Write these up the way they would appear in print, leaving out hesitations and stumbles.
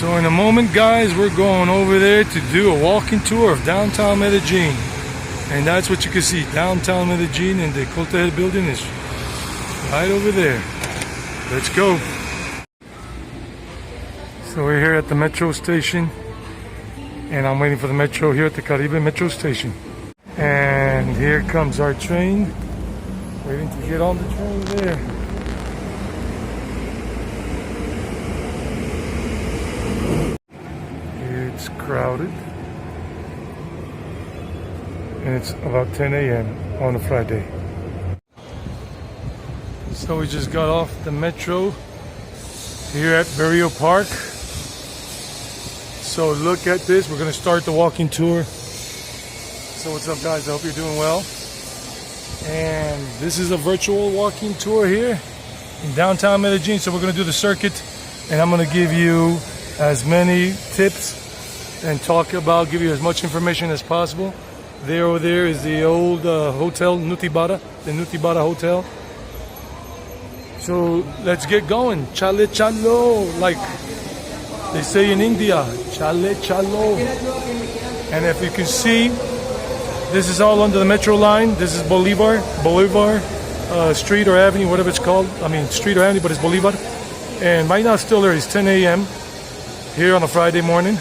So in a moment, guys, we're going over there to do a walking tour of downtown Medellin. And that's what you can see. Downtown Medellin, and the Coltel building is right over there. Let's go. So we're here at the metro station. And I'm waiting for the metro here at the Caribe metro station. And here comes our train. Waiting to get on the train there. It's crowded. And it's about 10 a.m. on a Friday. So we just got off the metro here at Barrio Park. So look at this. We're going to start the walking tour. So what's up, guys? I hope you're doing well. And this is a virtual walking tour here in downtown Medellin. So we're going to do the circuit, and I'm going to give you as many tips and give you as much information as possible. There over there is the old hotel, Nutibara, the Nutibara Hotel. So let's get going. Chale chalo, like they say in India. Chale chalo. And if you can see, this is all under the metro line. This is Bolivar Street or Avenue, whatever it's called. I mean, street or avenue, but it's Bolivar. And right now it's still there. It's 10 a.m. here on a Friday morning.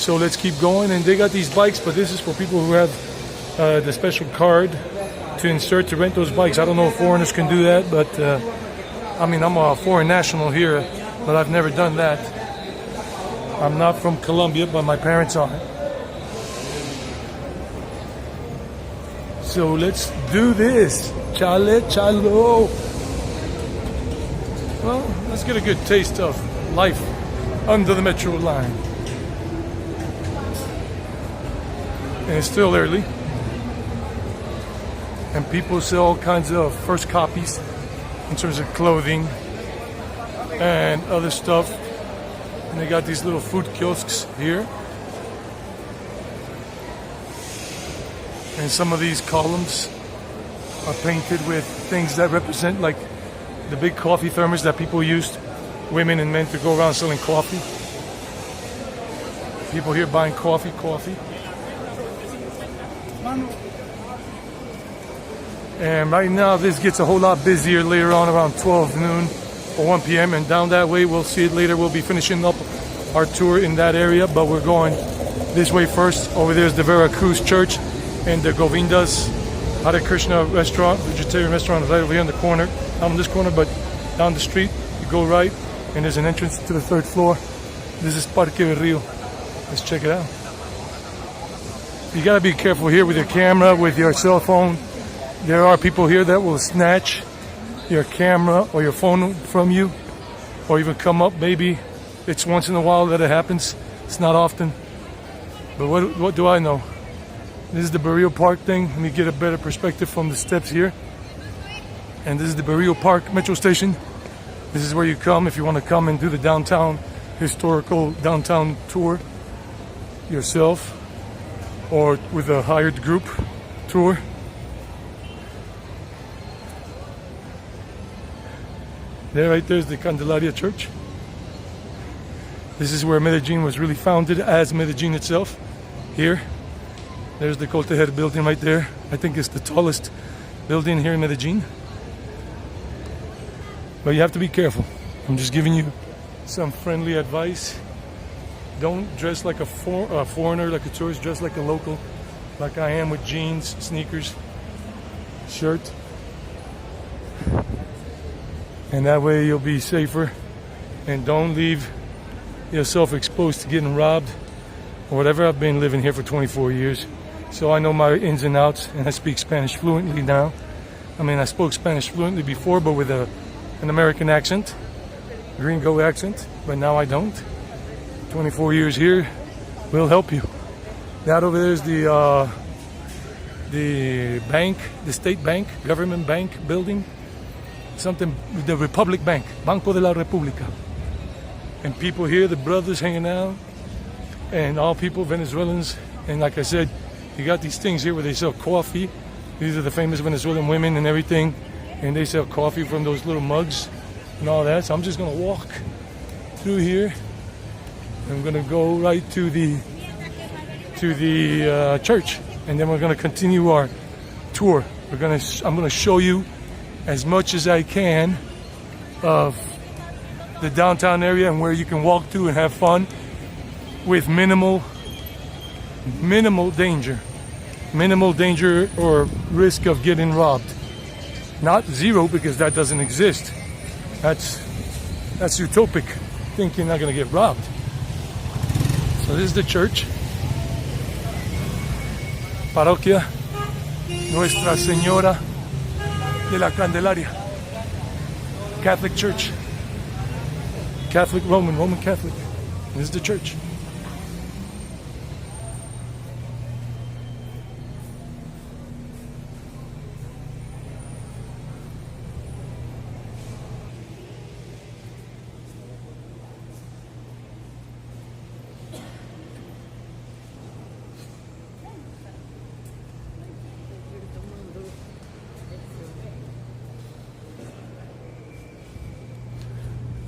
So let's keep going. And they got these bikes, but this is for people who have the special card to insert to rent those bikes. I don't know if foreigners can do that, but I mean, I'm a foreign national here, but I've never done that. I'm not from Colombia, but my parents are. So let's do this. Chale chalo. Well, let's get a good taste of life under the metro line. And it's still early. And people sell all kinds of first copies in terms of clothing and other stuff. And they got these little food kiosks here. And some of these columns are painted with things that represent, like the big coffee thermos that people used, women and men, to go around selling coffee. People here buying coffee. And right now this gets a whole lot busier later on around 12 noon or 1 p.m. And down that way, we'll see it later. We'll be finishing up our tour in that area, but we're going this way first. Over there's the Veracruz Church and the Govinda's Hare Krishna restaurant, vegetarian restaurant, right over here in the corner. Not on this corner, but down the street. You go right, and there's an entrance to the third floor. This is Parque del Rio. Let's check it out. You gotta be careful here with your camera, with your cell phone. There are people here that will snatch your camera or your phone from you, or even come up. Maybe it's once in a while that it happens. It's not often. But what do I know? This is the Barrio Park thing. Let me get a better perspective from the steps here. And this is the Barrio Park metro station. This is where you come if you want to come and do the downtown, historical downtown tour yourself, or with a hired group tour. There, right there's the Candelaria Church. This is where Medellin was really founded as Medellin itself. Here, there's the Coltel building right there. I think it's the tallest building here in Medellin. But you have to be careful. I'm just giving you some friendly advice. Don't dress like a foreigner, like a tourist. Dress like a local, like I am, with jeans, sneakers, shirt. And that way you'll be safer. And don't leave yourself exposed to getting robbed or whatever. I've been living here for 24 years. So I know my ins and outs, and I speak Spanish fluently now. I mean, I spoke Spanish fluently before, but with an American accent, gringo accent, but now I don't. 24 years here will help you. That over there is the bank, the state bank, government bank building. Something, the Republic Bank, Banco de la República. And people here, the brothers hanging out, and all people, Venezuelans. And like I said, you got these things here where they sell coffee. These are the famous Venezuelan women and everything. And they sell coffee from those little mugs and all that. So I'm just gonna walk through here I'm gonna go right to the church, and then we're gonna continue our tour. I'm gonna show you as much as I can of the downtown area and where you can walk to and have fun with minimal danger or risk of getting robbed. Not zero, because that doesn't exist. That's utopic, thinking you're not gonna get robbed. So this is the church, Parroquia Nuestra Señora de la Candelaria, Catholic Church, Catholic, Roman Catholic. This is the church.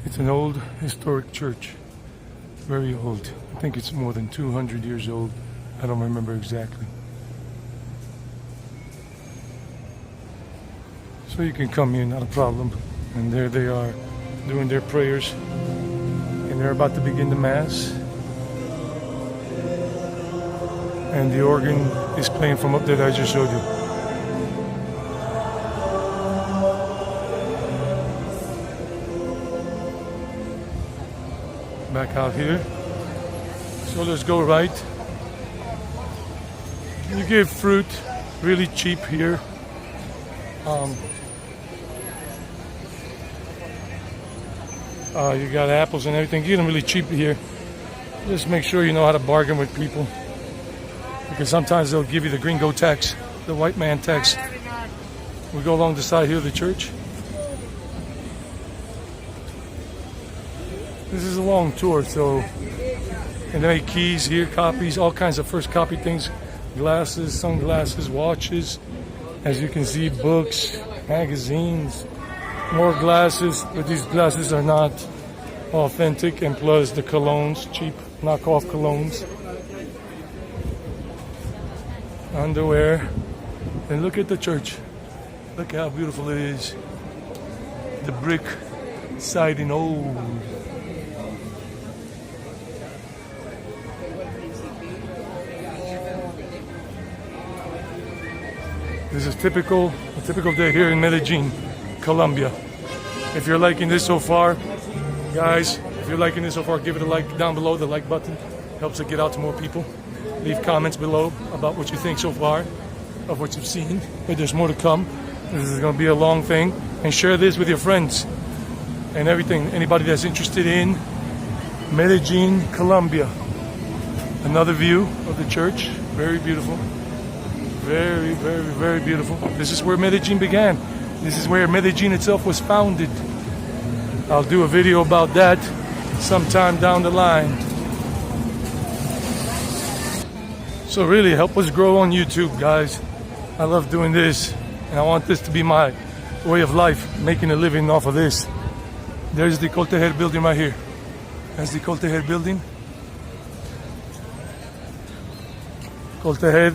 It's an old historic church, very old. I think it's more than 200 years old. I don't remember exactly. So you can come here, not a problem. And there they are doing their prayers. And they're about to begin the Mass. And the organ is playing from up there that I just showed you. Back out here. So let's go right. You get fruit really cheap here. You got apples and everything. You get them really cheap here. Just make sure you know how to bargain with people, because sometimes they'll give you the gringo tax, the white man tax. We go along the side here of the church. This is a long tour, so, and they make keys here, copies, all kinds of first copy things, glasses, sunglasses, watches, as you can see, books, magazines, more glasses, but these glasses are not authentic, and plus the colognes, cheap knockoff colognes, underwear, and look at the church. Look how beautiful it is. The brick siding, old. This is a typical day here in Medellin, Colombia. If you're liking this so far, guys, if you're liking this so far, give it a like down below. The like button helps it get out to more people. Leave comments below about what you think so far of what you've seen. But there's more to come. This is going to be a long thing. And share this with your friends and everything. Anybody that's interested in Medellin, Colombia. Another view of the church. Very beautiful. Very, very, very beautiful. This is where Medellin began. This is where Medellin itself was founded. I'll do a video about that sometime down the line. So really help us grow on YouTube, guys. I love doing this, and I want this to be my way of life, making a living off of this. There's the Coltejer building right here. That's the Coltejer building. Coltejer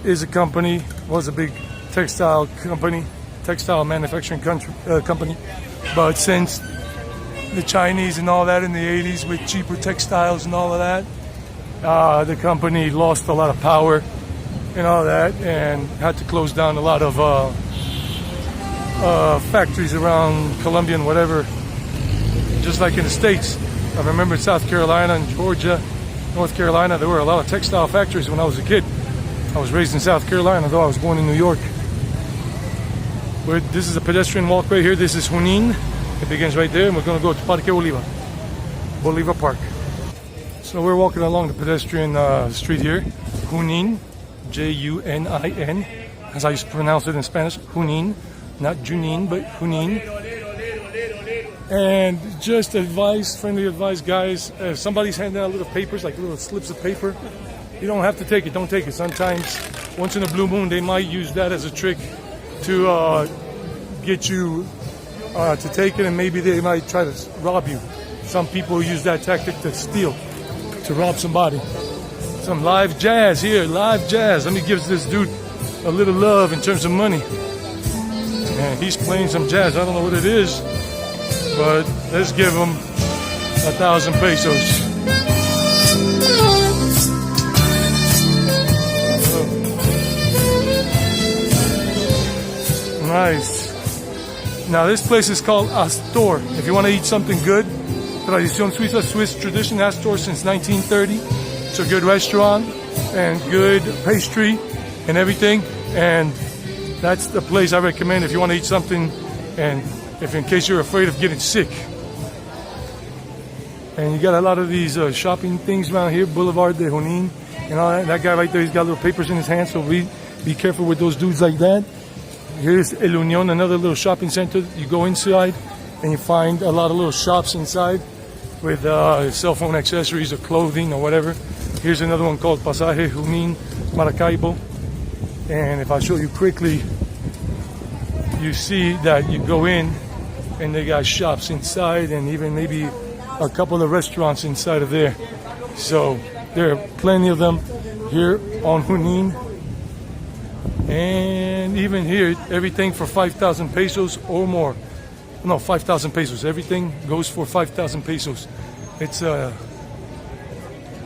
is a company, was a big textile company, textile manufacturing company. But since the Chinese and all that in the 80s with cheaper textiles and all of that, the company lost a lot of power and all that, and had to close down a lot of factories around Colombia and whatever, just like in the States. I remember South Carolina and Georgia, North Carolina, there were a lot of textile factories when I was a kid. I was raised in South Carolina, though I was born in New York. This is a pedestrian walkway here. This is Junín. It begins right there, and we're going to go to Parque Bolivar Park. So we're walking along the pedestrian street here. Junín, Junin, as I used to pronounce it in Spanish. Junín, not Junín, but Junín. And just advice, friendly advice, guys. If somebody's handing out little papers, like little slips of paper, you don't have to take it. Don't take it. Sometimes, once in a blue moon, they might use that as a trick to get you to take it, and maybe they might try to rob you. Some people use that tactic to steal. to rob somebody. Some live jazz here, live jazz. Let me give this dude a little love in terms of money. And he's playing some jazz. I don't know what it is, but let's give him 1,000 pesos. Nice. Now this place is called Astor. If you want to eat something good, Tradición Suiza, Swiss tradition, Astor since 1930. It's a good restaurant and good pastry and everything. And that's the place I recommend if you want to eat something and if in case you're afraid of getting sick. And you got a lot of these shopping things around here, Boulevard de Junín and all that. That guy right there, he's got little papers in his hand, so be careful with those dudes like that. Here's El Unión, another little shopping center. You go inside and you find a lot of little shops inside with cell phone accessories or clothing or whatever. Here's another one called Pasaje Junín Maracaibo. And if I show you quickly, you see that you go in and they got shops inside and even maybe a couple of restaurants inside of there. So there are plenty of them here on Junín. And even here, everything for 5,000 pesos or more. No, 5,000 pesos. Everything goes for 5,000 pesos. It's, yeah,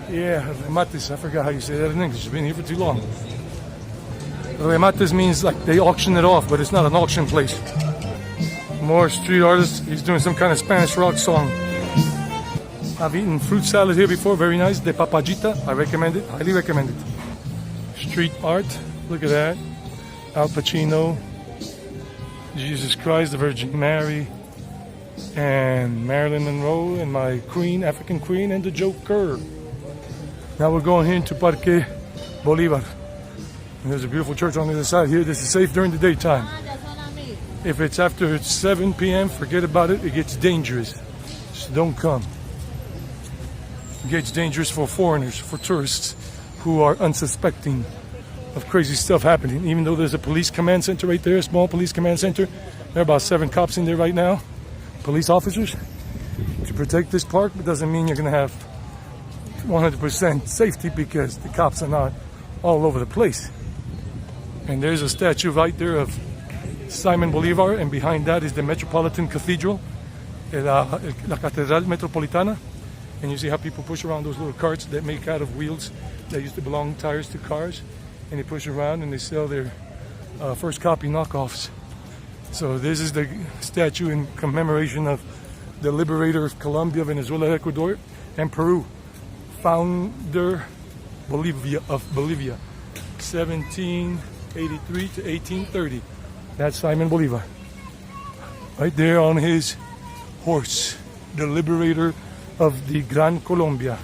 remates. I forgot how you say that in English. I've been here for too long. Remates means like they auction it off, but it's not an auction place. More street artists. He's doing some kind of Spanish rock song. I've eaten fruit salad here before. Very nice. De papayita. I recommend it. Highly recommend it. Street art. Look at that. Al Pacino, Jesus Christ, the Virgin Mary, and Marilyn Monroe, and my queen, African queen, and the Joker. Now we're going here into Parque Bolivar. And there's a beautiful church on the other side here. This is safe during the daytime. If it's after 7 p.m., forget about it. It gets dangerous. So don't come. It gets dangerous for foreigners, for tourists who are unsuspecting of crazy stuff happening. Even though there's a police command center right there, a small police command center. There are about 7 cops in there right now, police officers, to protect this park. But doesn't mean you're going to have 100% safety because the cops are not all over the place. And there's a statue right there of Simon Bolivar, and behind that is the Metropolitan Cathedral, La Catedral Metropolitana. And you see how people push around those little carts that make out of wheels that used to belong tires to cars. And they push around and they sell their first copy knockoffs. So this is the statue in commemoration of the liberator of Colombia, Venezuela, Ecuador, and Peru. Founder of Bolivia, 1783 to 1830. That's Simon Bolivar. Right there on his horse, the liberator of the Gran Colombia.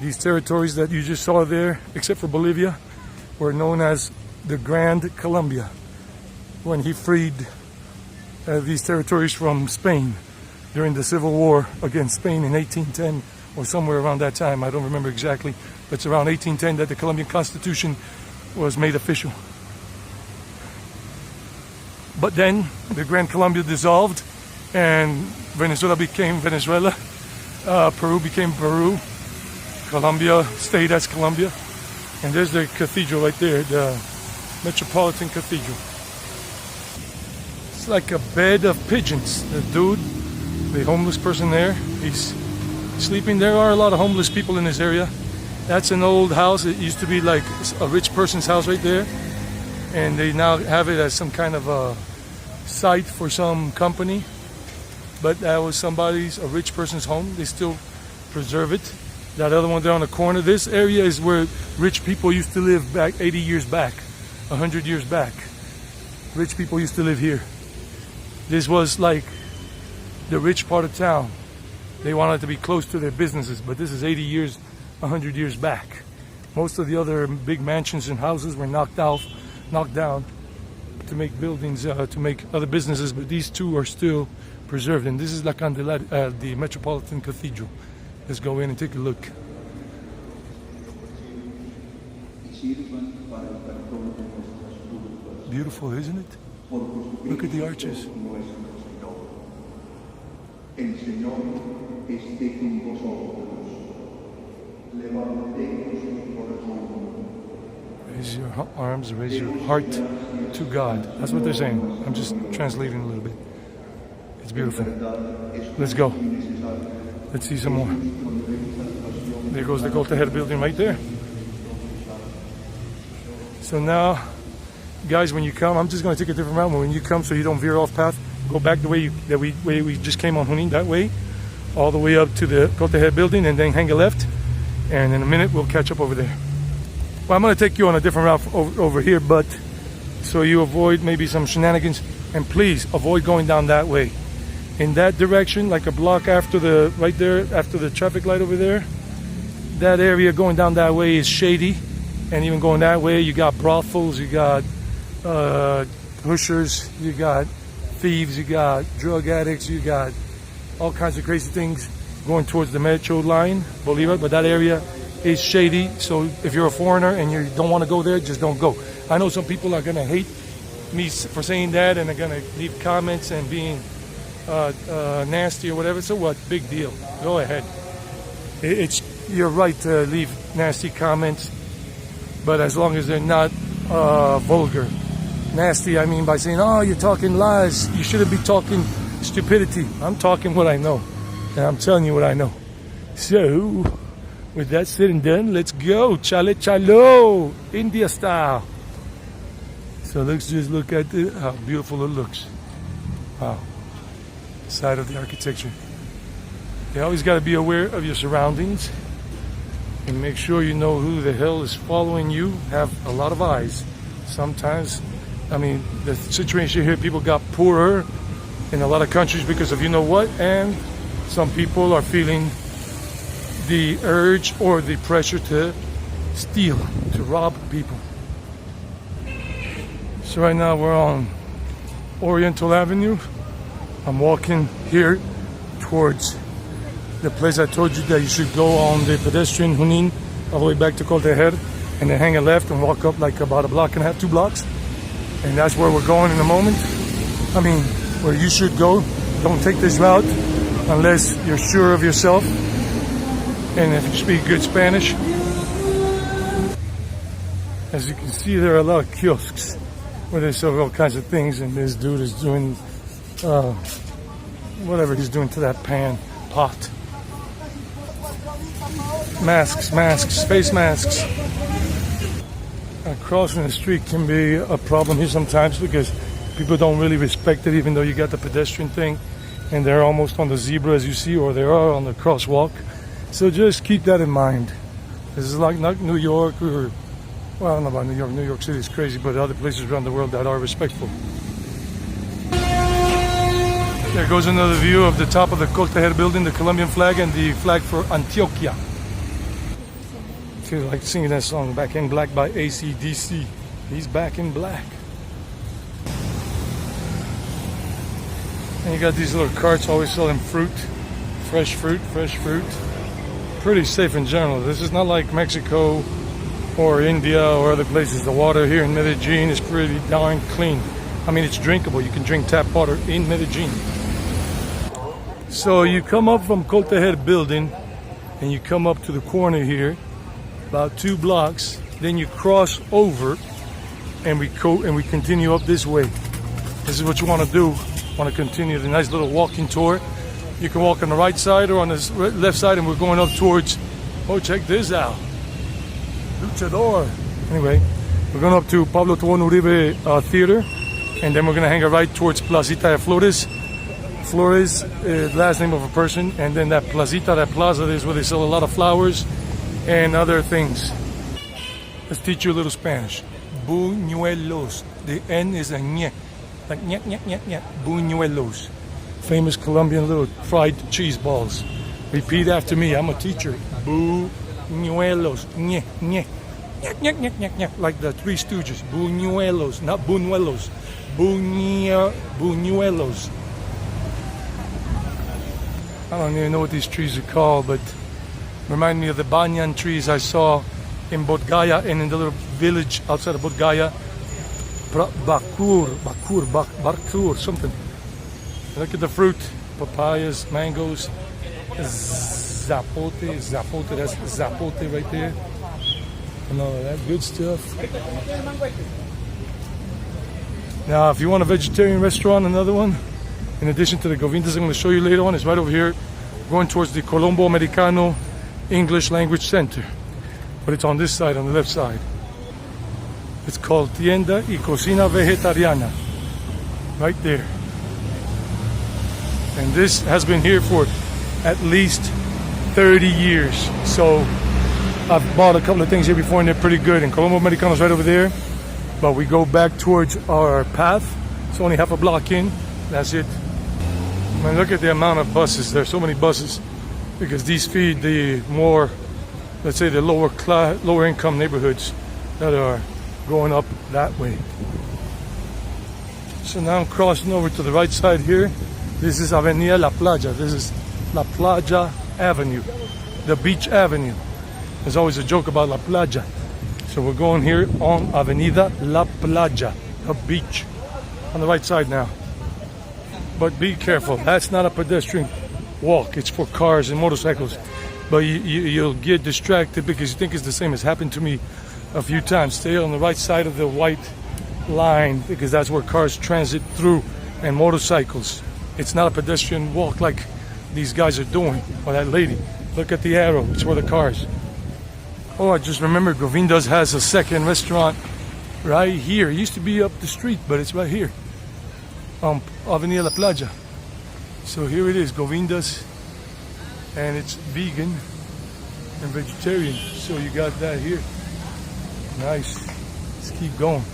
These territories that you just saw there, except for Bolivia, were known as the Grand Colombia when he freed these territories from Spain during the Civil War against Spain in 1810 or somewhere around that time. I don't remember exactly, but it's around 1810 that the Colombian Constitution was made official. But then the Grand Colombia dissolved and Venezuela became Venezuela, Peru became Peru, Colombia stayed as Colombia. And there's the cathedral right there, the Metropolitan Cathedral. It's like a bed of pigeons. The dude, the homeless person there, he's sleeping. There are a lot of homeless people in this area. That's an old house. It used to be like a rich person's house right there. And they now have it as some kind of a site for some company. But that was a rich person's home. They still preserve it. That other one there on the corner. This area is where rich people used to live back 80 years back, 100 years back. Rich people used to live here. This was like the rich part of town. They wanted to be close to their businesses, but this is 80 years, 100 years back. Most of the other big mansions and houses were knocked down to make buildings, to make other businesses, but these two are still preserved. And this is La Candelaria, the Metropolitan Cathedral. Let's go in and take a look. Beautiful, isn't it? Look at the arches. raise your arms, raise your heart to God. That's what they're saying. I'm just translating a little bit. It's beautiful. Let's go. Let's see some more. There goes the Golden building right there. So now, guys, when you come, I'm just going to take a different route. When you come, so you don't veer off path, go back the way we just came on Junín, that way, all the way up to the Golden building, and then hang a left. And in a minute, we'll catch up over there. Well, I'm going to take you on a different route over here, but so you avoid maybe some shenanigans. And please avoid going down that way. In that direction, like a block after right there, after the traffic light over there, that area going down that way is shady. And even going that way, you got brothels, you got pushers, you got thieves, you got drug addicts, you got all kinds of crazy things going towards the metro line, Bolivar. But that area is shady, so if you're a foreigner and you don't want to go there, just don't go. I know some people are going to hate me for saying that, and they're going to leave comments and being nasty or whatever. So what? Big deal. Go ahead. You're right to leave nasty comments, but as long as they're not vulgar. Nasty, I mean by saying, oh, you're talking lies. You shouldn't be talking stupidity. I'm talking what I know, and I'm telling you what I know. So, with that said and done, let's go. Chale chalo, India style. So let's just look at how beautiful it looks. Wow. Side of the architecture. You always got to be aware of your surroundings and make sure you know who the hell is following you. Have a lot of eyes. Sometimes, I mean, the situation here, people got poorer in a lot of countries because of you know what, and some people are feeling the urge or the pressure to steal, to rob people. So right now we're on Oriental Avenue. I'm walking here towards the place I told you that you should go on the pedestrian Junín all the way back to Coltejer, and then hang a left and walk up like about a block and a half, 2 blocks. And that's where we're going in a moment. I mean, where you should go. Don't take this route unless you're sure of yourself and if you speak good Spanish. As you can see, there are a lot of kiosks where they sell all kinds of things, and this dude is doing whatever he's doing to that pot. Masks, face masks. Crossing the street can be a problem here sometimes because people don't really respect it, even though you got the pedestrian thing and they're almost on the zebra, as you see, or they are on the crosswalk. So just keep that in mind. This is like not New York, or, well, I don't know about New York. New York City is crazy, but other places around the world that are respectful. There goes another view of the top of the Coltejer building, the Colombian flag, and the flag for Antioquia. I feel like singing that song, Back in Black by AC/DC. He's back in black. And you got these little carts always selling fruit, fresh fruit. Pretty safe in general. This is not like Mexico or India or other places. The water here in Medellin is pretty darn clean. I mean, it's drinkable. You can drink tap water in Medellin. So you come up from Coltejer building and you come up to the corner here, about 2 blocks. Then you cross over and we continue up this way. This is what you want to do. Want to continue the nice little walking tour. You can walk on the right side or on the left side, and we're going up towards, oh, check this out, Luchador. Anyway, we're going up to Pablo Tobón Uribe Theater, and then we're going to hang a right towards Placita de Flores. Flores, last name of a person, and then that Placita, that plaza is where they sell a lot of flowers and other things. Let's teach you a little Spanish. Buñuelos. The N is a ñe. Like ñe, ñe, ñe, ñe. Buñuelos. Famous Colombian little fried cheese balls. Repeat after me. I'm a teacher. Buñuelos. Ñe, ñe. Ñe, ñe, ñe, ñe, ñe. Like the Three Stooges. Buñuelos. Not buñuelos. Buñuelos. I don't even know what these trees are called, but remind me of the banyan trees I saw in Bodgaya and in the little village outside of Bodgaya. Bakur, something. Look at the fruit. Papayas, mangoes, zapote, that's zapote right there. and all of that good stuff. Now, if you want a vegetarian restaurant, another one, in addition to the Govindas I'm going to show you later on, is right over here, going towards the Colombo Americano English Language Center. But it's on this side, on the left side. It's called Tienda y Cocina Vegetariana. Right there. And this has been here for at least 30 years. So I've bought a couple of things here before and they're pretty good. And Colombo Americano's right over there. But we go back towards our path. It's only half a block in. That's it. I mean, look at the amount of buses. There's so many buses because these feed the more, let's say, the lower income neighborhoods that are going up that way. So now I'm crossing over to the right side here. This is Avenida La Playa. This is La Playa Avenue, the beach avenue. There's always a joke about La Playa. So we're going here on Avenida La Playa, a beach, on the right side now. But be careful, that's not a pedestrian walk. It's for cars and motorcycles. But you'll get distracted because you think it's the same. It's happened to me a few times. Stay on the right side of the white line because that's where cars transit through and motorcycles. It's not a pedestrian walk like these guys are doing, or that lady. Look at the arrow, it's where the cars. Oh, I just remembered Govinda's has a second restaurant right here. It used to be up the street, but it's right here on Avenida La Playa. So here it is, Govinda's, and it's vegan and vegetarian. So you got that here. Nice. Let's keep going.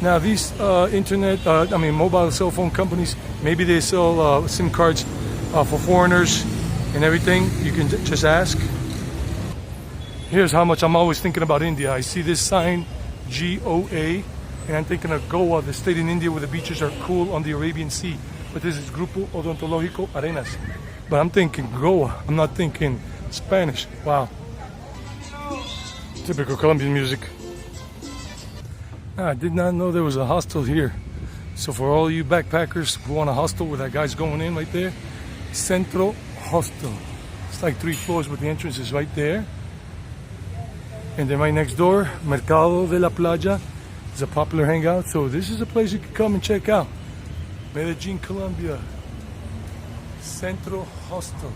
Now these mobile cell phone companies, maybe they sell SIM cards for foreigners and everything. You can just ask. Here's how much I'm always thinking about India. I see this sign, GOA, and I'm thinking of Goa, the state in India where the beaches are cool on the Arabian Sea. But this is Grupo Odontológico Arenas. But I'm thinking Goa. I'm not thinking Spanish. Wow. Typical Colombian music. I did not know there was a hostel here. So for all you backpackers who want a hostel where that guy's going in right there, Centro Hostel. It's like 3 floors, but the entrance is right there. And then right next door, Mercado de la Playa is a popular hangout. So this is a place you can come and check out. Medellin, Colombia. Centro Hostel.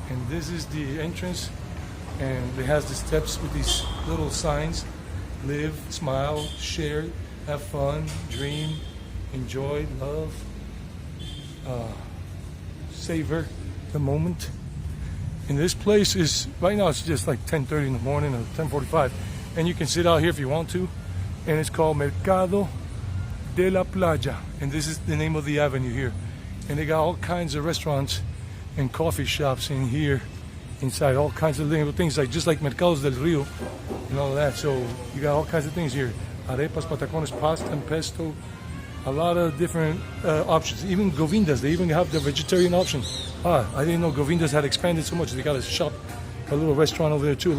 And this is the entrance. And it has the steps with these little signs. Live, smile, share, have fun, dream, enjoy, love, savor the moment. And this place is, right now it's just like 10:30 in the morning or 10:45. And you can sit out here if you want to. And it's called Mercado de la Playa. And this is the name of the avenue here. And they got all kinds of restaurants and coffee shops in here. Inside, all kinds of little things, like just like Mercados del Rio and all that. So you got all kinds of things here. Arepas, patacones, pasta and pesto. A lot of different options. Even Govindas, they even have the vegetarian option. I didn't know Govindas had expanded so much. They got a shop, a little restaurant over there too,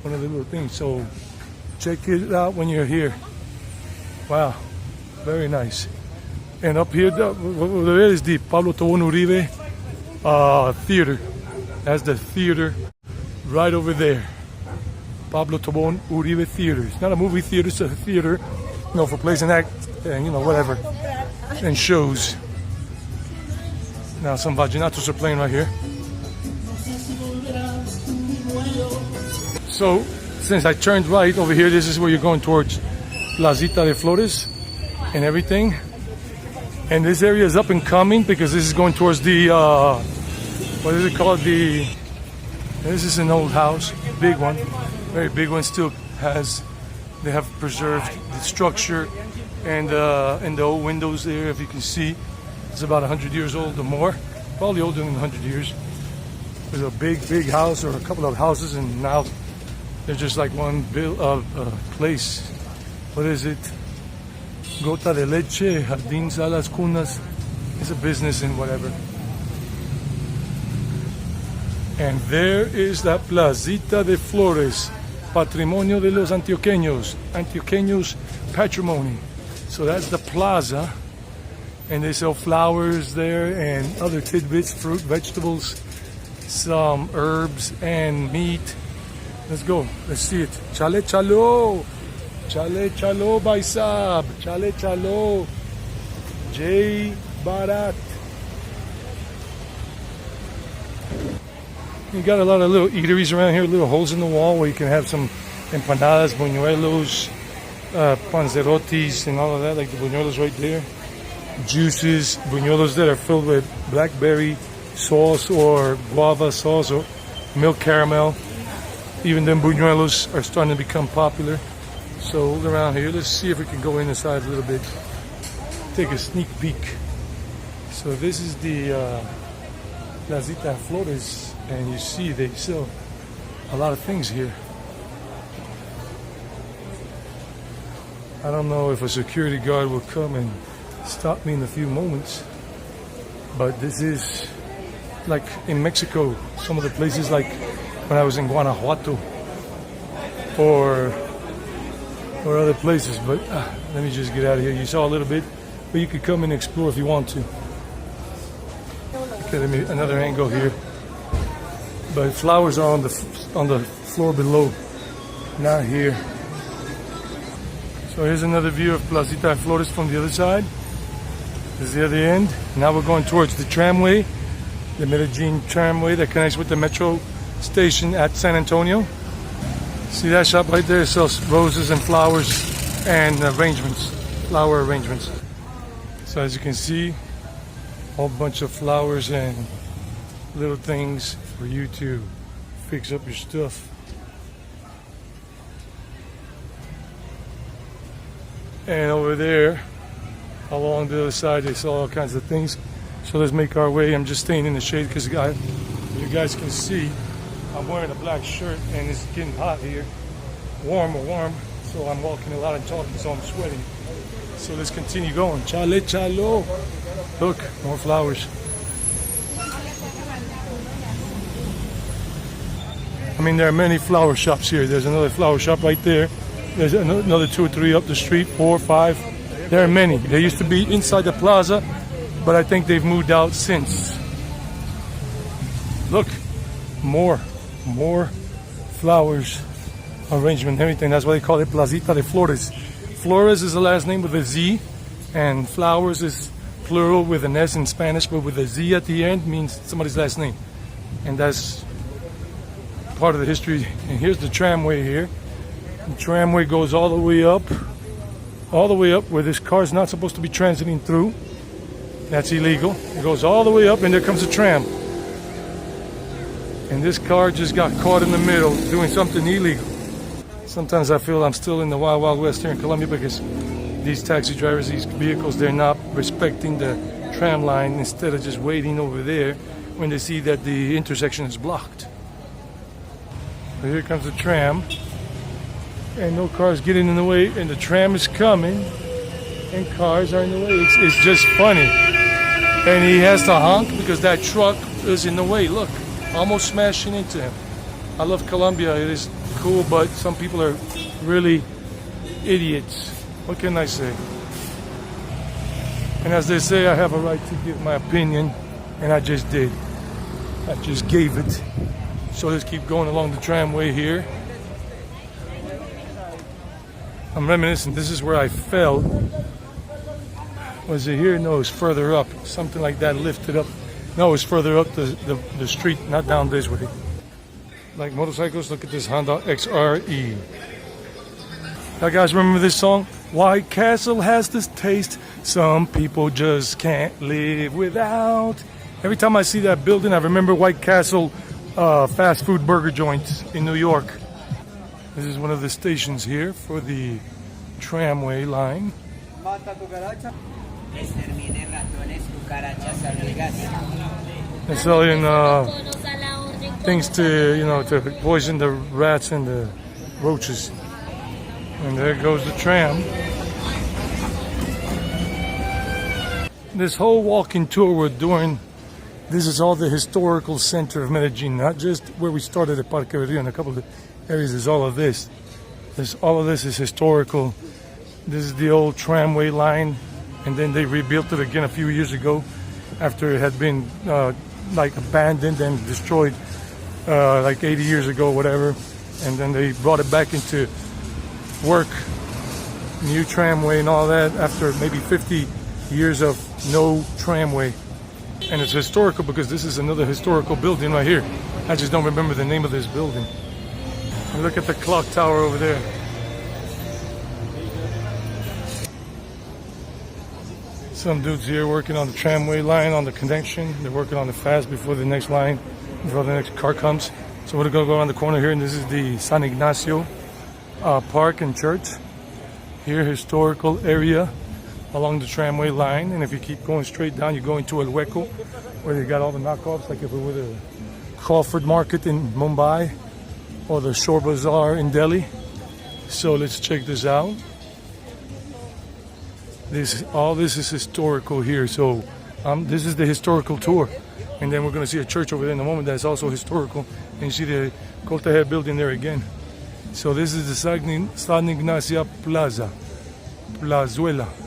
one of the little things. So check it out when you're here. Wow, very nice. And up here, there is the Pablo Tobón Uribe Theater. That's the theater right over there. Pablo Tobón Uribe Theater. It's not a movie theater, it's a theater, for plays and act and whatever, and shows. Now some vallenatos are playing right here. So since I turned right over here, this is where you're going towards Placita de Flores and everything. And this area is up and coming because this is going towards the what is it called? This is an old house, big one, very big one. Still they have preserved the structure and the old windows there. If you can see, it's about 100 years old or more, probably older than 100 years. There's a big house or a couple of houses, and now they're just like one place. What is it? Gota de leche, jardín, salas, cunas. It's a business and whatever. And there is la Placita de Flores, Patrimonio de los Antioqueños, Antioqueños patrimony. So that's the plaza, and they sell flowers there and other tidbits, fruit, vegetables, some herbs and meat, Let's go. Let's see it. Chale chalo. Chale chalo baisab. Chale chalo. Jay Barat. You got a lot of little eateries around here, little holes in the wall where you can have some empanadas, buñuelos, panzerotis, and all of that, like the buñuelos right there. Juices, buñuelos that are filled with blackberry sauce or guava sauce or milk caramel. Even them buñuelos are starting to become popular. So look around here. Let's see if we can go inside a little bit. Take a sneak peek. So this is the Placita Flores. And you see they sell a lot of things here. I don't know if a security guard will come and stop me in a few moments, but this is like in Mexico, some of the places like when I was in Guanajuato or other places, but let me just get out of here. You saw a little bit, but you could come and explore if you want to. Okay, let me another angle here. But flowers are on the floor below, not here. So here's another view of Placita Flores from the other side. This is the other end. Now we're going towards the tramway, the Medellin tramway that connects with the metro station at San Antonio. See that shop right there? It sells roses and flowers and arrangements, flower arrangements. So as you can see, a whole bunch of flowers and little things for you to fix up your stuff. And over there, along the other side, they sell all kinds of things. So let's make our way. I'm just staying in the shade because you guys can see I'm wearing a black shirt and it's getting hot here. Warm. So I'm walking a lot and talking, so I'm sweating. So let's continue going. Chale chalo. Look, more flowers. I mean, there are many flower shops here. There's another flower shop right there. There's another 2 or 3 up the street, 4 or 5. There are many. They used to be inside the plaza, but I think they've moved out since. Look, more flowers, arrangement, everything. That's why they call it Placita de Flores. Flores is the last name with a Z, and flowers is plural with an S in Spanish, but with a Z at the end means somebody's last name. And that's part of the history. And here's the tramway here. The tramway goes all the way up where this car is not supposed to be transiting through. That's illegal. It goes all the way up, and there comes a tram. And this car just got caught in the middle doing something illegal. Sometimes I feel I'm still in the wild, wild west here in Colombia because these taxi drivers, these vehicles, they're not respecting the tram line instead of just waiting over there when they see that the intersection is blocked. So here comes the tram, and no cars getting in the way, and the tram is coming, and cars are in the way. It's just funny. And he has to honk because that truck is in the way. Look, almost smashing into him. I love Colombia. It is cool, but some people are really idiots. What can I say? And as they say, I have a right to give my opinion, and I just did. I just gave it. So let's keep going along the tramway here. I'm reminiscing. This is where I fell. Was it here? No, it's further up. Something like that lifted up. No, it's further up the street, not down this way. Like motorcycles, look at this Honda XRE. Now guys, remember this song? White Castle has this taste some people just can't live without. Every time I see that building, I remember White Castle fast food burger joints in New York. This is one of the stations here for the tramway line. They're selling things to poison the rats and the roaches. And there goes the tram. This whole walking tour we're doing, this is all the historical center of Medellin, not just where we started at Parque Rio and a couple of areas. There's all of this. All of this is historical. This is the old tramway line, and then they rebuilt it again a few years ago after it had been like abandoned and destroyed like 80 years ago, whatever. and then they brought it back into work, new tramway and all that, after maybe 50 years of no tramway. And it's historical because this is another historical building right here. I just don't remember the name of this building. And look at the clock tower over there. Some dudes here working on the tramway line, on the connection. They're working on it fast before the next line, before the next car comes. So we're gonna go around the corner here, and this is the San Ignacio Park and Church. Here, historical area along the tramway line. And if you keep going straight down, you go into El Hueco, where they got all the knockoffs, like if it were the Crawford Market in Mumbai or the Shore Bazaar in Delhi. So let's check this out. All this is historical here. So this is the historical tour, and then we're going to see a church over there in a moment that's also historical, and you see the Coltejer building there again. So this is the San Ignacio Plazuela,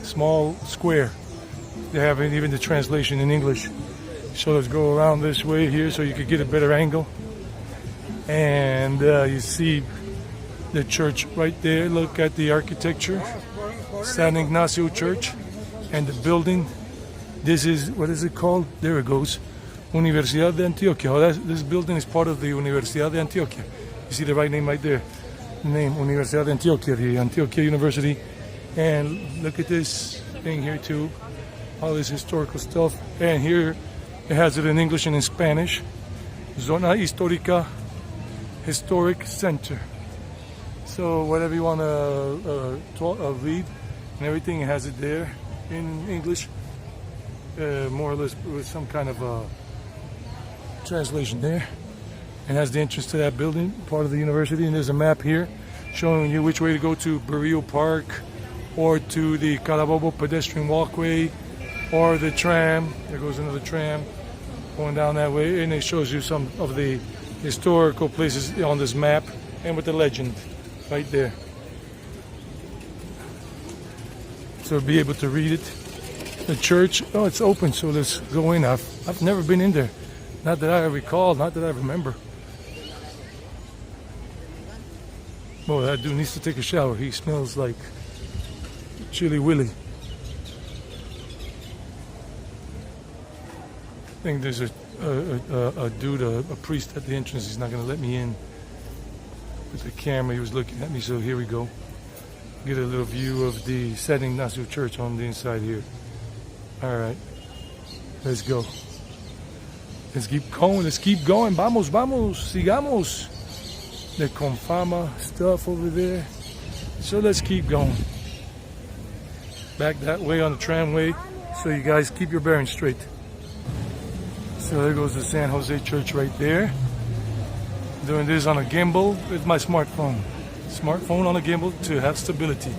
small square. They have even the translation in English. So let's go around this way here so you could get a better angle. And you see the church right there. Look at the architecture. San Ignacio Church, and the building. This is, what is it called? There it goes. Universidad de Antioquia. Oh, this building is part of the Universidad de Antioquia. You see the right name right there. The name, Universidad de Antioquia, the Antioquia University. And look at this thing here too. All this historical stuff. And here it has it in English and in Spanish. Zona Histórica Historic Center. So whatever you want to read and everything, it has it there in English, more or less with some kind of translation there. And has the entrance to that building, part of the university. And there's a map here showing you which way to go to Barrio Park, or to the Carabobo pedestrian walkway, or the tram. There goes another tram going down that way, and it shows you some of the historical places on this map, and with the legend right there. So be able to read it. The church, oh, it's open, so let's go in. I've never been in there. Not that I recall, not that I remember. Oh, that dude needs to take a shower. He smells like Chili Willy. I think there's a dude, a priest at the entrance. He's not going to let me in with the camera. He was looking at me, so here we go. Get a little view of the San Ignacio Church on the inside here. All right, let's go. Let's keep going. Let's keep going. Vamos, vamos, sigamos. The Confama stuff over there. So let's keep going. Back that way on the tramway, so you guys keep your bearings straight. So there goes the San Jose Church right there. Doing this on a gimbal with my smartphone. Smartphone on a gimbal to have stability.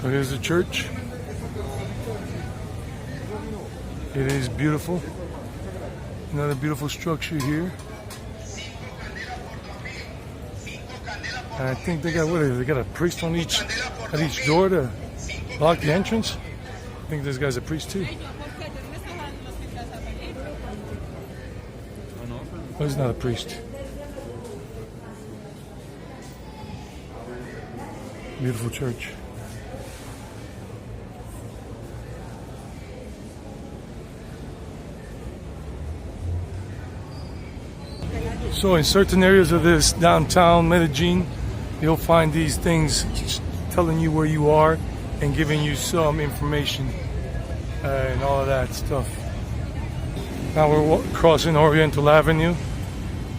So here's the church. It is beautiful. Another beautiful structure here. And I think they got, what is it? They got a priest on at each door to block the entrance. I think this guy's a priest too. Oh, he's not a priest. Beautiful church. So in certain areas of this downtown Medellin, you'll find these things telling you where you are and giving you some information and all of that stuff. Now we're crossing Oriental Avenue.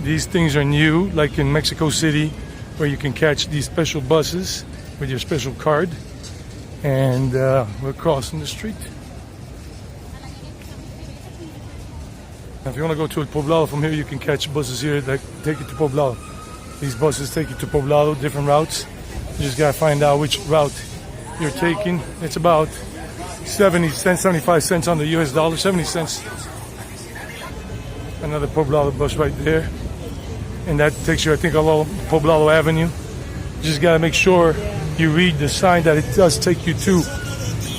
These things are new, like in Mexico City, where you can catch these special buses with your special card. And we're crossing the street. Now, if you want to go to El Poblado from here, you can catch buses here that take you to Poblado. These buses take you to Poblado, different routes. You just got to find out which route you're taking. It's about 70 cents, 75 cents on the US dollar, 70 cents. Another Poblado bus right there. And that takes you, I think, along Poblado Avenue. You just got to make sure you read the sign that it does take you to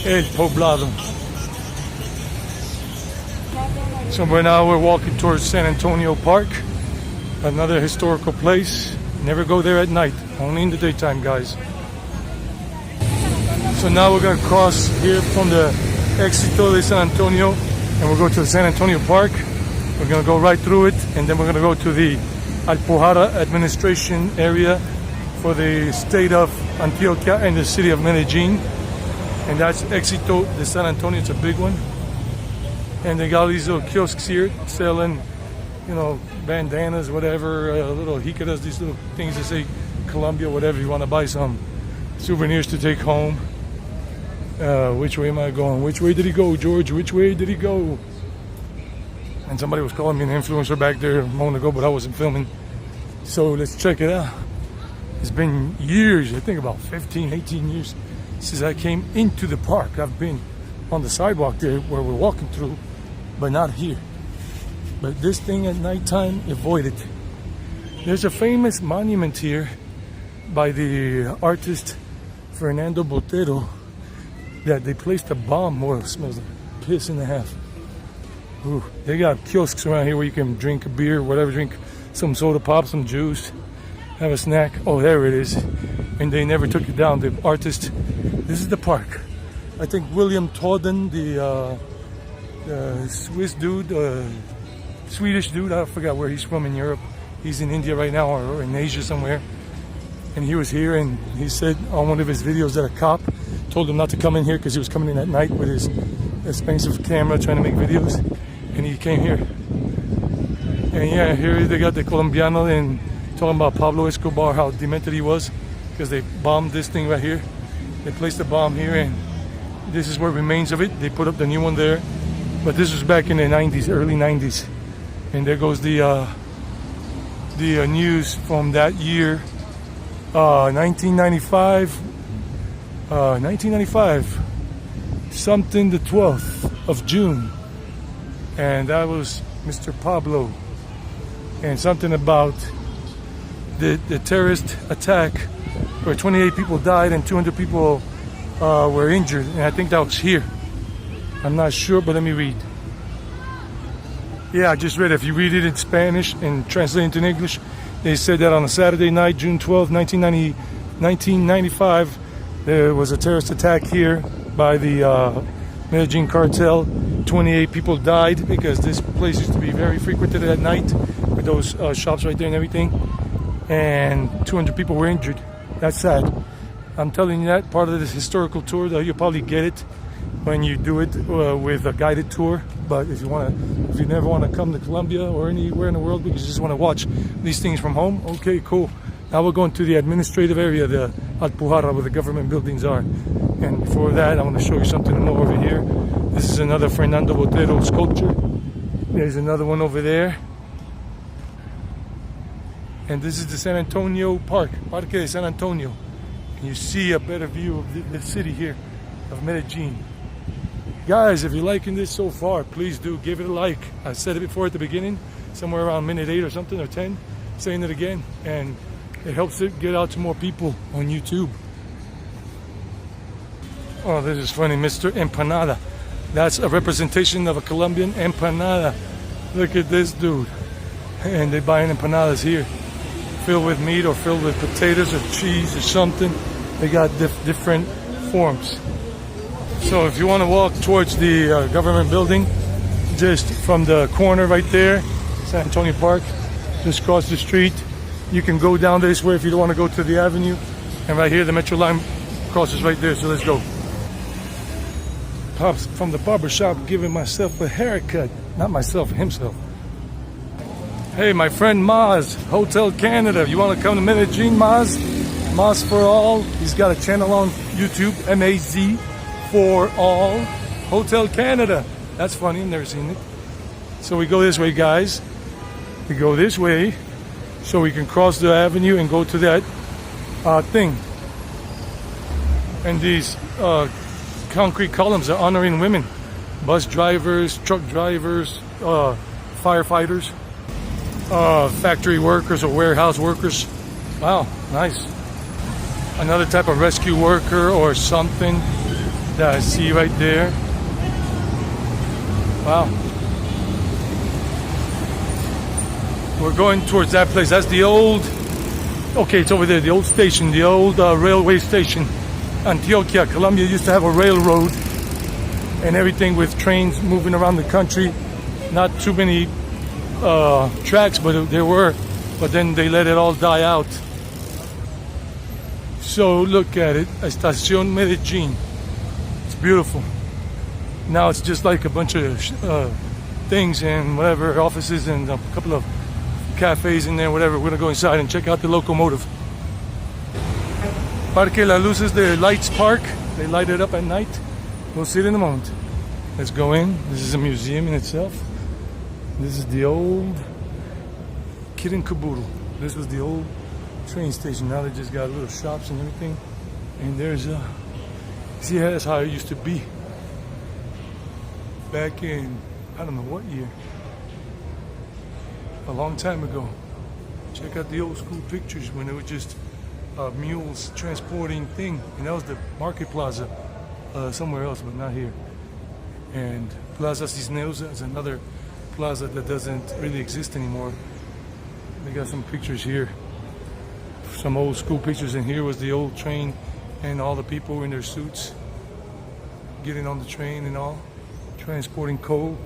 El Poblado. So right now we're walking towards San Antonio Park, another historical place. Never go there at night, only in the daytime, guys. So now we're gonna cross here from the Éxito de San Antonio and we'll go to the San Antonio Park. We're gonna go right through it and then we're gonna go to the Alpujarra administration area for the state of Antioquia and the city of Medellin. And that's Éxito de San Antonio, it's a big one. And they got all these little kiosks here selling, you know, bandanas, whatever, little jicaras, these little things that say Colombia, whatever. You want to buy some souvenirs to take home. Which way am I going? Which way did he go, George? Which way did he go? And somebody was calling me an influencer back there a moment ago, but I wasn't filming. So let's check it out. It's been years, I think about 15, 18 years since I came into the park. I've been on the sidewalk there where we're walking through, but not here. But this thing at nighttime, avoid it. There's a famous monument here by the artist Fernando Botero that they placed a bomb. Well, it smells like piss and a half. Ooh, they got kiosks around here where you can drink a beer, whatever, drink some soda pop, some juice, have a snack. Oh, there it is. And they never took it down. The artist, this is the park. I think William Todden, the Swiss dude, Swedish dude, I forgot where he's from in Europe. He's in India right now or in Asia somewhere. And he was here and he said on one of his videos that a cop told him not to come in here because he was coming in at night with his expensive camera trying to make videos. And he came here. And yeah, here they got the Colombiano and talking about Pablo Escobar, how demented he was because they bombed this thing right here. They placed a bomb here and this is where remains of it. They put up the new one there. But this was back in the 90s, early 90s. And there goes the news from that year, 1995, something the 12th of June. And that was Mr. Pablo. And something about the terrorist attack where 28 people died and 200 people were injured. And I think that was here. I'm not sure, but let me read. Yeah, I just read it. If you read it in Spanish and translate it into English, they said that on a Saturday night, June 12, 1995, there was a terrorist attack here by the Medellin cartel. 28 people died because this place used to be very frequented at night with those shops right there and everything. And 200 people were injured. That's sad. I'm telling you that, part of this historical tour, though, you'll probably get it when you do it with a guided tour. But if you never want to come to Colombia or anywhere in the world because you just want to watch these things from home, okay, cool. Now we're going to the administrative area, the Alpujarra, where the government buildings are. And before that, I want to show you something more over here. This is another Fernando Botero sculpture. There's another one over there. And this is the San Antonio Park, Parque de San Antonio. And you see a better view of the city here, of Medellin. Guys, if you're liking this so far, please do give it a like. I said it before at the beginning, somewhere around minute 8 or something, or 10, saying it again. And it helps it get out to more people on YouTube. Oh, this is funny, Mr. Empanada. That's a representation of a Colombian empanada. Look at this dude. And they're buying empanadas here, filled with meat or filled with potatoes or cheese or something. They got different forms. So if you want to walk towards the government building, just from the corner right there, San Antonio Park, just across the street, you can go down this way if you don't want to go to the avenue. And right here, the metro line crosses right there, so let's go. Pops from the barber shop giving myself a haircut. Not myself, himself. Hey, my friend Maz, Hotel Canada. You want to come to Medellin, Maz? Maz for All. He's got a channel on YouTube, M-A-Z for All. Hotel Canada. That's funny, I've never seen it. So we go this way, guys. We go this way so we can cross the avenue and go to that thing. And these concrete columns are honoring women. Bus drivers, truck drivers, firefighters. Factory workers or warehouse workers. Wow, nice. Another type of rescue worker or something. that I see right there. Wow. We're going towards that place. That's the old, okay, it's over there, the old station, the old railway station. Antioquia, Colombia used to have a railroad and everything with trains moving around the country. Not too many tracks, but there were. But then they let it all die out. So look at it, Estación Medellin. It's beautiful. Now it's just like a bunch of things and whatever, offices and a couple of cafes in there, whatever. We're gonna go inside and check out the locomotive. Parque Las Luces de Lights Park. They light it up at night. We'll see it in a moment. Let's go in. This is a museum in itself. This is the old Kirinkaburu. This was the old train station. Now they just got little shops and everything. And there's a, see, that's how it used to be. Back in, I don't know what year. A long time ago. Check out the old school pictures when it was just mules transporting thing, and that was the market plaza somewhere else, but not here. And Plaza Cisneros is another plaza that doesn't really exist anymore. They got some pictures here, some old school pictures, and here was the old train and all the people in their suits getting on the train and all, transporting coal.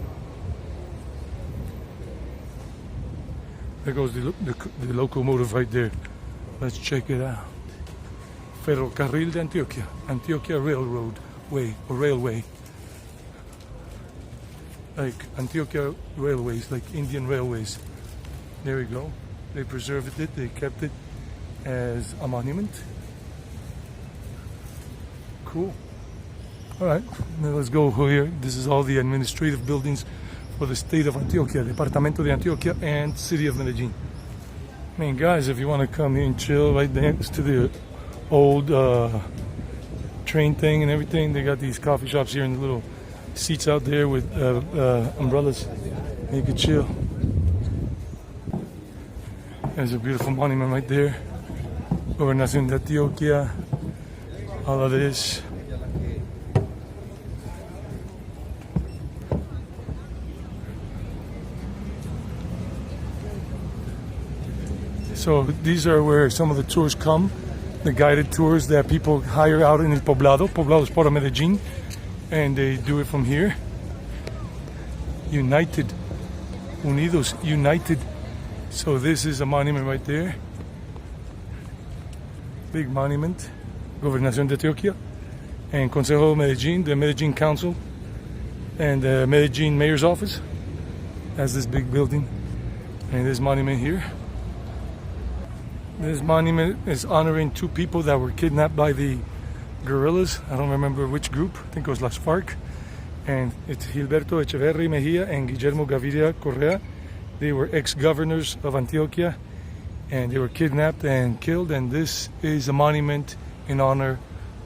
There goes the locomotive right there. Let's check it out. Ferrocarril de Antioquia. Antioquia Railroad Way, or Railway. Like Antioquia Railways, like Indian Railways. There we go. They preserved it, they kept it as a monument. Cool. Alright, now let's go here. This is all the administrative buildings for the state of Antioquia, Departamento de Antioquia, and city of Medellin. I mean, guys, if you want to come here and chill right next to the old train thing and everything, they got these coffee shops here and the little seats out there with umbrellas. You can chill. There's a beautiful monument right there. Gobernación de Antioquia. All of this. So these are where some of the tours come, the guided tours that people hire out in El Poblado. Poblado is part of Medellin, and they do it from here. United, Unidos, United. So this is a monument right there. Big monument, Gobernación de Antioquia, and Consejo de Medellin, the Medellin Council, and the Medellin Mayor's Office. Has this big building, and this monument here. This monument is honoring two people that were kidnapped by the guerrillas. I don't remember which group. I think it was Las FARC. And it's Gilberto Echeverri Mejia and Guillermo Gaviria Correa. They were ex-governors of Antioquia, and they were kidnapped and killed. And this is a monument in honor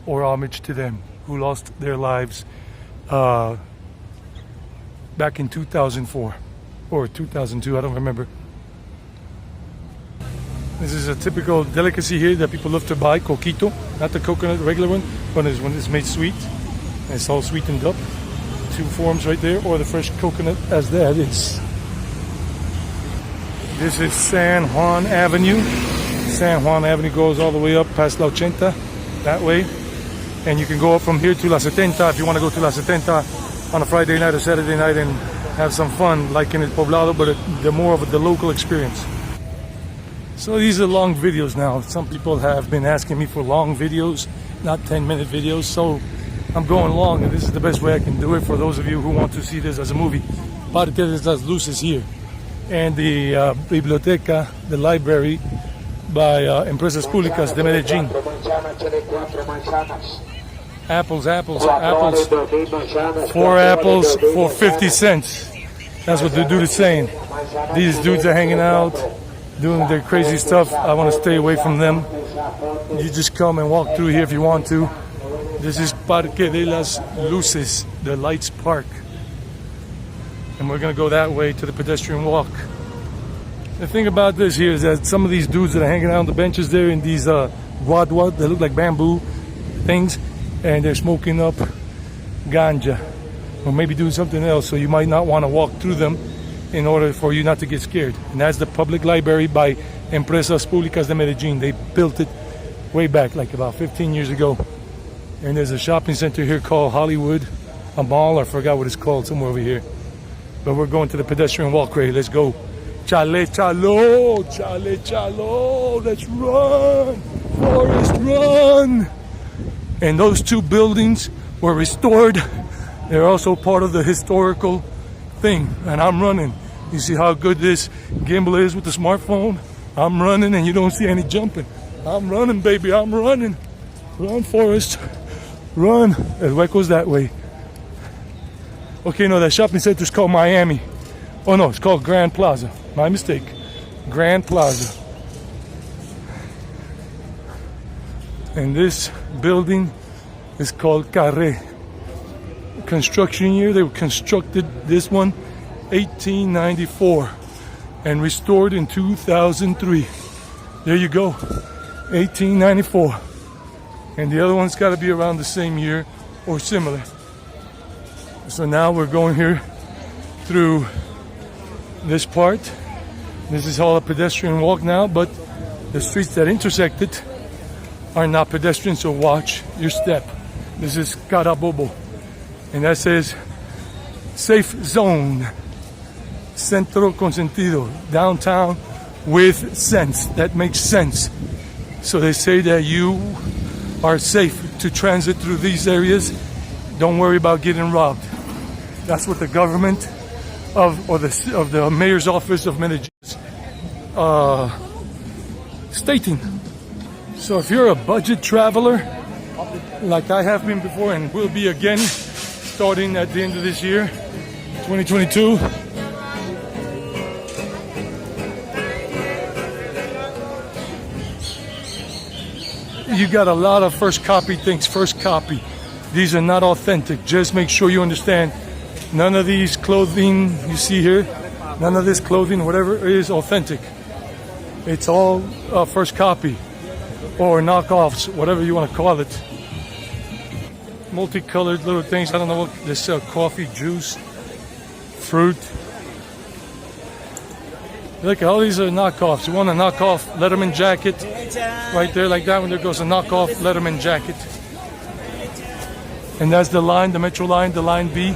or homage to them, who lost their lives back in 2004 or 2002. I don't remember. This is a typical delicacy here that people love to buy, coquito, not the coconut, regular one, but it's when it's made sweet. And it's all sweetened up. Two forms right there, or the fresh coconut as that is. This is San Juan Avenue. San Juan Avenue goes all the way up past La Ochenta, that way. And you can go up from here to La Setenta if you want to go to La Setenta on a Friday night or Saturday night and have some fun, like in El Poblado, but the more of the local experience. So these are long videos now. Some people have been asking me for long videos, not 10-minute videos. So I'm going long, and this is the best way I can do it for those of you who want to see this as a movie. Parque de las Luces here. And the Biblioteca, the library by Empresas Públicas de Medellín. Apples, apples, apples. 4 apples for 50 cents. That's what the dude is saying. These dudes are hanging out, doing their crazy stuff. I want to stay away from them. You just come and walk through here if you want to. This is Parque de las Luces, the Lights Park. And we're going to go that way to the pedestrian walk. The thing about this here is that some of these dudes that are hanging out on the benches there in these guadua, they look like bamboo things, and they're smoking up ganja, or maybe doing something else, so you might not want to walk through them in order for you not to get scared. And that's the public library by Empresas Públicas de Medellin. They built it way back, like about 15 years ago. And there's a shopping center here called Hollywood, a mall, I forgot what it's called, somewhere over here. But we're going to the pedestrian walkway. Let's go. Chale, chalo, chale, chalo. Let's run, Forrest, run. And those two buildings were restored. They're also part of the historical thing. And I'm running. You see how good this gimbal is with the smartphone? I'm running and you don't see any jumping. I'm running, baby, I'm running. Run, Forrest, run. El Hueco's that way. Okay, no, that shopping center is called Miami. Oh no, it's called Grand Plaza. My mistake. Grand Plaza. And this building is called Carré. Construction year, they constructed this one 1894 and restored in 2003. There you go, 1894. And the other one's got to be around the same year or similar. So now we're going here through this part. This is all a pedestrian walk now, but the streets that intersect it are not pedestrian, so watch your step. This is Carabobo, and that says safe zone, centro consentido, downtown with sense. That makes sense. So they say that you are safe to transit through these areas. Don't worry about getting robbed. That's what the government of the mayor's office of Medellin is stating. So if you're a budget traveler, like I have been before and will be again, starting at the end of this year, 2022. You got a lot of first copy things, first copy. These are not authentic. Just make sure you understand, none of these clothing you see here, none of this clothing, whatever is authentic. It's all first copy or knockoffs, whatever you want to call it. Multicolored little things. I don't know what this coffee, juice, fruit. Look, all these are knockoffs. You want a knockoff Letterman jacket? Right there, like that one, there goes a knockoff Letterman jacket. And that's the line, the metro line, the line B.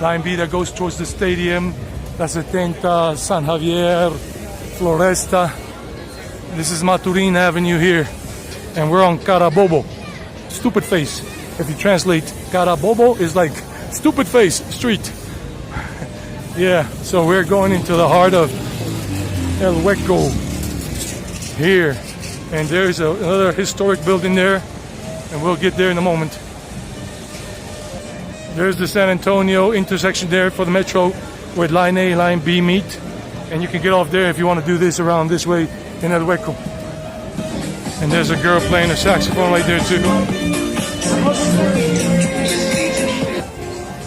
Line B that goes towards the stadium. La 70, San Javier, Floresta. This is Maturin Avenue here. And we're on Carabobo. Stupid face. If you translate, Carabobo is like stupid face street. Yeah, so we're going into the heart of El Hueco here. And there's another historic building there. And we'll get there in a moment. There's the San Antonio intersection there for the metro where line A and line B meet. And you can get off there if you want to do this around this way in El Hueco. And there's a girl playing a saxophone right there too.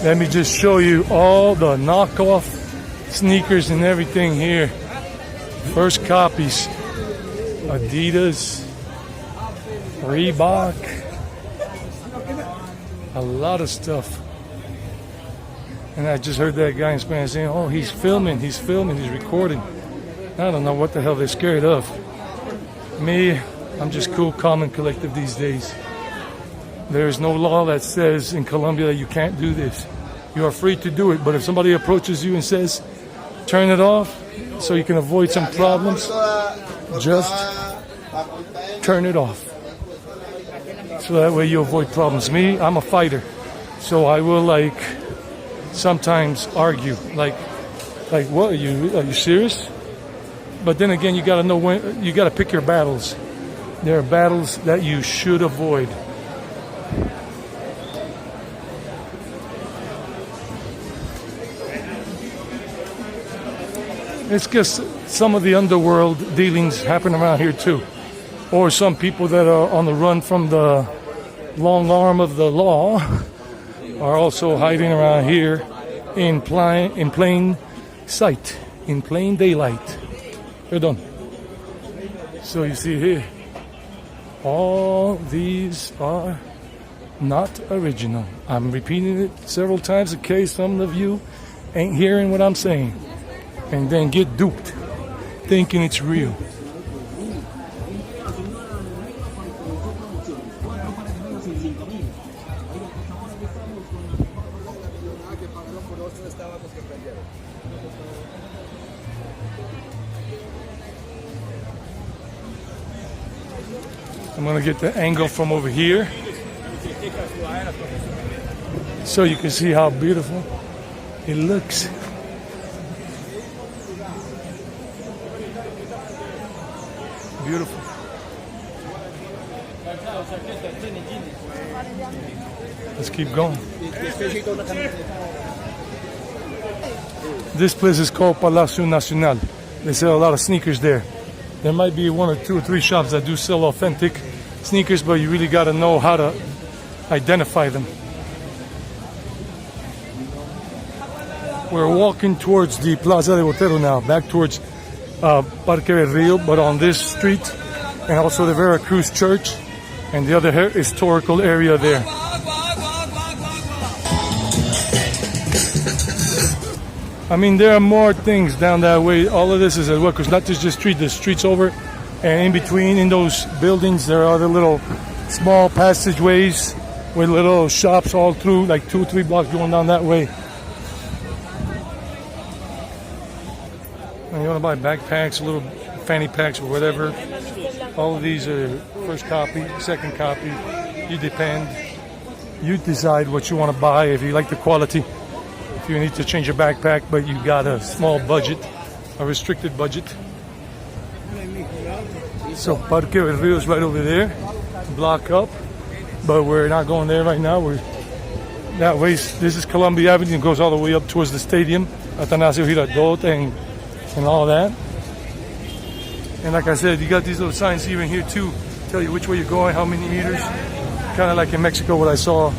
Let me just show you all the knockoff sneakers and everything here. First copies. Adidas, Reebok, a lot of stuff. And I just heard that guy in Spanish saying, oh, he's filming, he's recording. I don't know what the hell they're scared of. Me, I'm just cool, calm, and collective these days. There is no law that says in Colombia that you can't do this. You are free to do it, but if somebody approaches you and says, turn it off so you can avoid some problems, just turn it off. So that way you avoid problems. Me, I'm a fighter. So I will sometimes argue. Like what, are you serious? But then again, you gotta know when, you gotta pick your battles. There are battles that you should avoid. It's just some of the underworld dealings happen around here too. Or some people that are on the run from the long arm of the law are also hiding around here in plain sight, in plain daylight. Perdón. So you see here, all these are not original. I'm repeating it several times in case some of you ain't hearing what I'm saying and then get duped thinking it's real. I'm going to get the angle from over here so you can see how beautiful it looks. Beautiful. Let's keep going. This place is called Palacio Nacional. They sell a lot of sneakers there. There might be 1 or 2 or 3 shops that do sell authentic sneakers, but you really got to know how to identify them. We're walking towards the Plaza de Botero now, back towards Parque del Rio, but on this street, and also the Veracruz Church and the other historical area there. I mean, there are more things down that way. All of this is as well, because not just the street, the street's over, and in between, in those buildings, there are other little small passageways with little shops all through, like 2 or 3 blocks going down that way. And you want to buy backpacks, little fanny packs, or whatever. All of these are first copy, second copy. You depend. You decide what you want to buy, if you like the quality. If you need to change your backpack, but you got a small budget, a restricted budget. So Parque del Rio is right over there, block up, but we're not going there right now. We're that way. This is Colombia Avenue, and goes all the way up towards the stadium, Atanasio Girardot, and all that. And like I said, you got these little signs even here too, tell you which way you're going, how many meters. Kind of like in Mexico, what I saw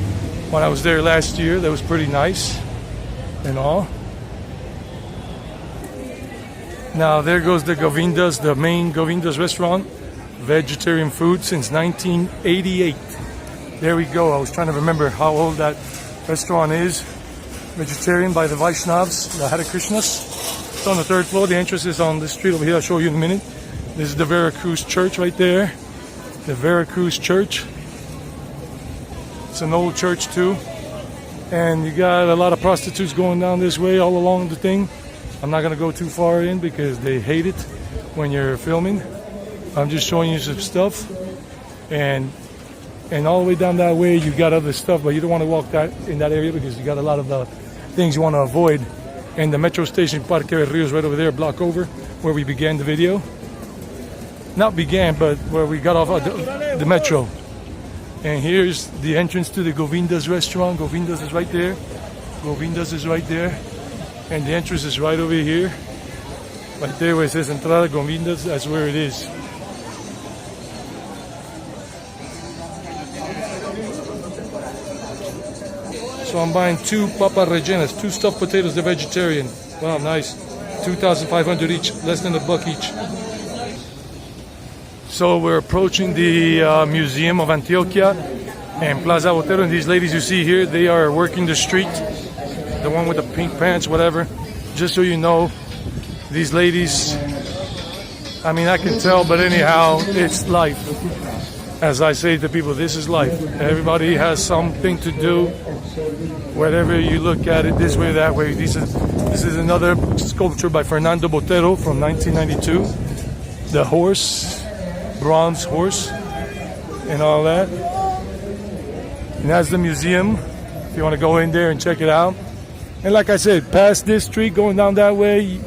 when I was there last year. That was pretty nice and all. Now there goes the Govindas, the main Govindas restaurant. Vegetarian food since 1988. There we go. I was trying to remember how old that restaurant is. Vegetarian by the Vaishnavas, the Hare Krishnas. It's on the 3rd floor. The entrance is on the street over here. I'll show you in a minute. This is the Veracruz Church right there. The Veracruz Church. It's an old church too. And you got a lot of prostitutes going down this way all along the thing. I'm not going to go too far in because they hate it when you're filming. I'm just showing you some stuff. And all the way down that way you got other stuff, but you don't want to walk in that area because you got a lot of things you want to avoid. And the metro station Parque del Rio is right over there, a block over, where we began the video. Not began, but where we got off the metro. And here's the entrance to the Govindas restaurant. Govindas is right there. Govindas is right there. And the entrance is right over here. Right there where it says Entrada Govindas, that's where it is. So I'm buying 2 papas rellenas, 2 stuffed potatoes, they're vegetarian. Wow, nice. 2,500 each, less than $1 each. So we're approaching the Museum of Antioquia and Plaza Botero, and these ladies you see here, they are working the street. The one with the pink pants, whatever. Just so you know, these ladies, I mean, I can tell, but anyhow, it's life. As I say to people, this is life. Everybody has something to do. Whatever you look at it, this way, that way. This is another sculpture by Fernando Botero from 1992. The horse, bronze horse, and all that. And that's the museum, if you want to go in there and check it out. And like I said, past this street, going down that way,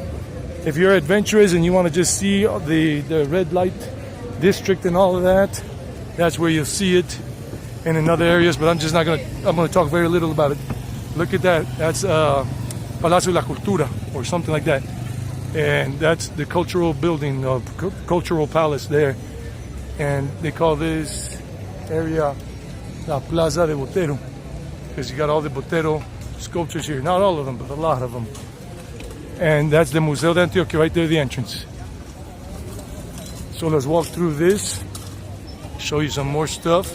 if you're adventurous and you want to just see the red light district and all of that, that's where you'll see it. And in other areas, but I'm going to talk very little about it. Look at that. That's Palacio de la Cultura or something like that. And that's the cultural building, cultural palace there. And they call this area La Plaza de Botero because you got all the Botero sculptures here. Not all of them, but a lot of them. And that's the Museo de Antioquia right there, the entrance. So let's walk through this, show you some more stuff.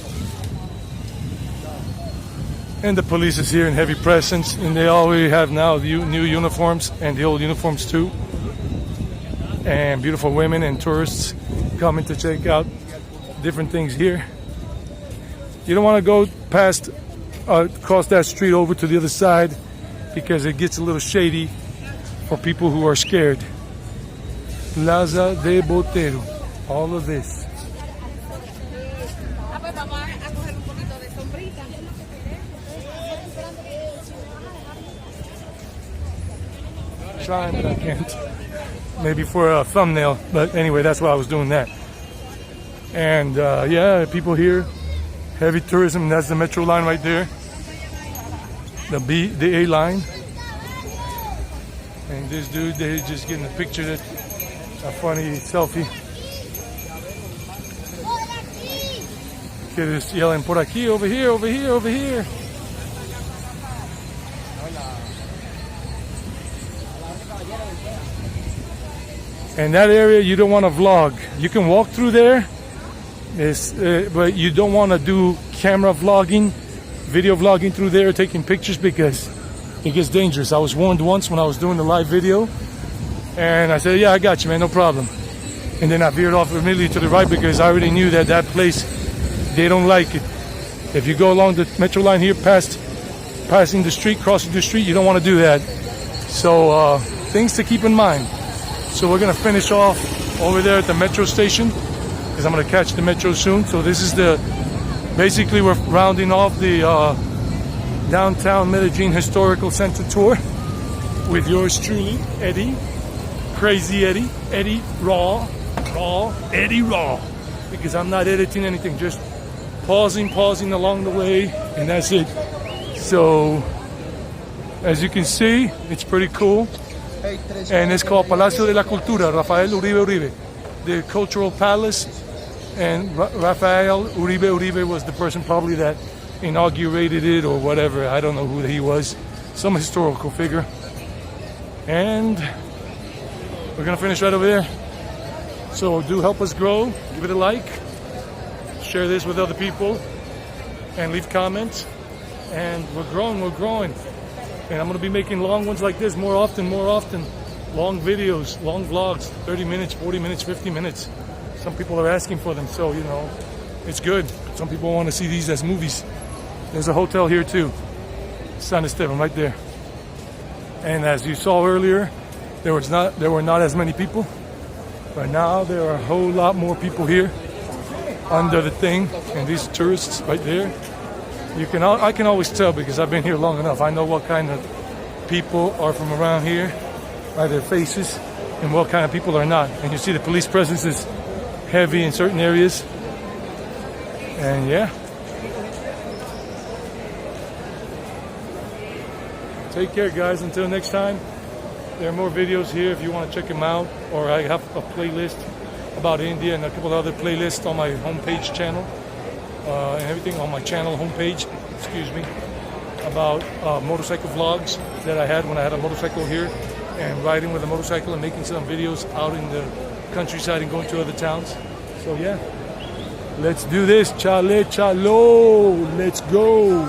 And the police is here in heavy presence, and they already have now the new uniforms and the old uniforms too. And beautiful women and tourists coming to check out different things here. You don't want to go past, across that street over to the other side because it gets a little shady for people who are scared. Plaza de Botero, all of this. Trying, but I can't. Maybe for a thumbnail, but anyway, that's why I was doing that. And yeah, people here, heavy tourism. That's the metro line right there, the A line. And this dude, they're just getting a picture, that a funny selfie. Kid is yelling, "Por aquí, over here, over here, over here." And that area you don't want to vlog. You can walk through there, but you don't want to do camera vlogging, video vlogging through there, taking pictures, because it gets dangerous. I was warned once when I was doing the live video, and I said, "Yeah, I got you, man, no problem." And then I veered off immediately to the right because I already knew that that place, they don't like it. If you go along the metro line here, passing the street, crossing the street, you don't want to do that. So things to keep in mind. So we're gonna finish off over there at the metro station because I'm gonna catch the metro soon. So this is basically we're rounding off the Downtown Medellin Historical Center tour with yours truly, Eddie, Crazy Eddie, Eddie Raw, Eddie Raw, because I'm not editing anything, just pausing along the way, and that's it. So as you can see, it's pretty cool. And it's called Palacio de la Cultura, Rafael Uribe, the cultural palace. And Rafael Uribe was the person probably that inaugurated it or whatever. I don't know who he was, some historical figure. And we're gonna finish right over there. So do help us grow, give it a like, share this with other people, and leave comments. And we're growing. And I'm going to be making long ones like this more often. Long videos, long vlogs, 30 minutes, 40 minutes, 50 minutes. Some people are asking for them, so, you know, it's good. Some people want to see these as movies. There's a hotel here too, San Esteban, right there. And as you saw earlier, there were not as many people. But now there are a whole lot more people here under the thing. And these tourists right there. I can always tell because I've been here long enough. I know what kind of people are from around here by their faces and what kind of people are not. And you see the police presence is heavy in certain areas. And yeah. Take care, guys. Until next time. There are more videos here if you want to check them out. Or I have a playlist about India and a couple of other playlists on my homepage channel. And everything on my channel homepage, about motorcycle vlogs that I had when I had a motorcycle here and riding with a motorcycle and making some videos out in the countryside and going to other towns. So yeah, let's do this. Chale, chalo, let's go.